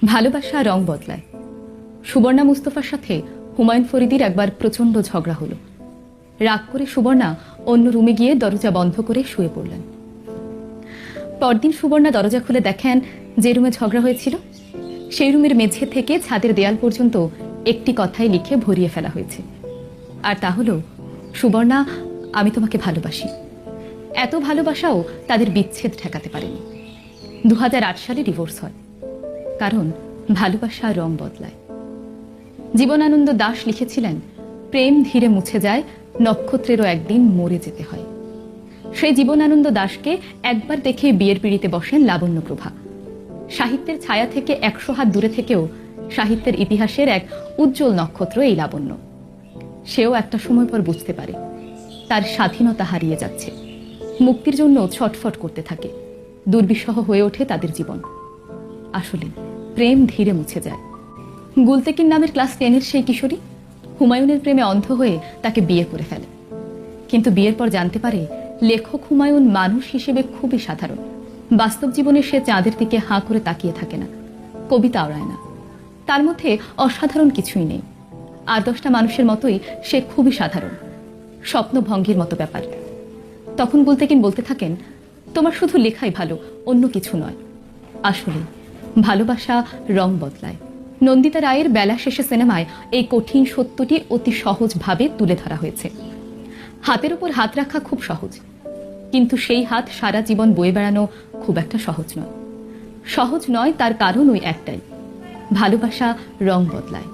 ভালোবাসা রং বদলায়। সুবর্ণা মুস্তফার সাথে হুমায়ুন ফরিদির একবার প্রচন্ড ঝগড়া হলো। রাগ করে সুবর্ণা অন্য রুমে গিয়ে দরজা বন্ধ করে শুয়ে পড়লেন। পরদিন সুবর্ণা দরজা খুলে দেখেন যে রুমে ঝগড়া হয়েছিল সেই রুমের মেঝে থেকে ছাদের দেয়াল পর্যন্ত একটি কথাই লিখে ভরিয়ে ফেলা হয়েছে, আর তা হলো, সুবর্ণা, আমি তোমাকে ভালোবাসি। এত ভালোবাসাও তাদের বিচ্ছেদ ঠেকাতে পারেনি। 2008 সালে ডিভোর্স হয়, কারণ ভালোবাসা রং বদলায়। জীবনানন্দ দাশ লিখেছিলেন, প্রেম ধীরে মুছে যায়, নক্ষত্রেরও একদিন মরে যেতে হয়। সেই জীবনানন্দ দাশকে একবার দেখে বিয়ের পিঁড়িতে বসেন লাবণ্যপ্রভা। সাহিত্যের ছায়া থেকে 100 হাত দূরে থেকেও সাহিত্যের ইতিহাসের এক উজ্জ্বল নক্ষত্র এই লাবণ্য। সেও একটা সময় পর বুঝতে পারে তার স্বাধীনতা হারিয়ে যাচ্ছে, মুক্তির জন্য ছটফট করতে থাকে। দুর্বিষহ হয়ে ওঠে তাদের জীবন। আসলে প্রেম ধীরে মুছে যায়। গুলতেকিন নামের ক্লাস 10-এর সেই কিশোরী হুমায়ুনের প্রেমে অন্ধ হয়ে তাকে বিয়ে করে ফেলে, কিন্তু বিয়ের পর জানতে পারে লেখক হুমায়ুন মানুষ হিসেবে খুবই সাধারণ। বাস্তব জীবনে সে চাঁদের দিকে হাঁ করে তাকিয়ে থাকে না, কবিতা আওড়ায় না, তার মধ্যে অসাধারণ কিছুই নেই। আর 10টা মানুষের মতোই সে খুবই সাধারণ, স্বপ্নভঙ্গের মতো ব্যাপার। তখন গুলতেকিন বলতে থাকেন, তোমার শুধু লেখাই ভালো, অন্য কিছু নয়। আসলে ভালোবাসা রং বদলায়। নন্দিতা রায়ের বেলা শেষে সিনেমায় এই কঠিন সত্যটি অতি সহজভাবে তুলে ধরা হয়েছে। হাতের উপর হাত রাখা খুব সহজ, কিন্তু সেই হাত সারা জীবন বয়ে বেড়ানো খুব একটা সহজ নয়। সহজ নয়, তার কারণ ওই একটাই, ভালোবাসা রং বদলায়।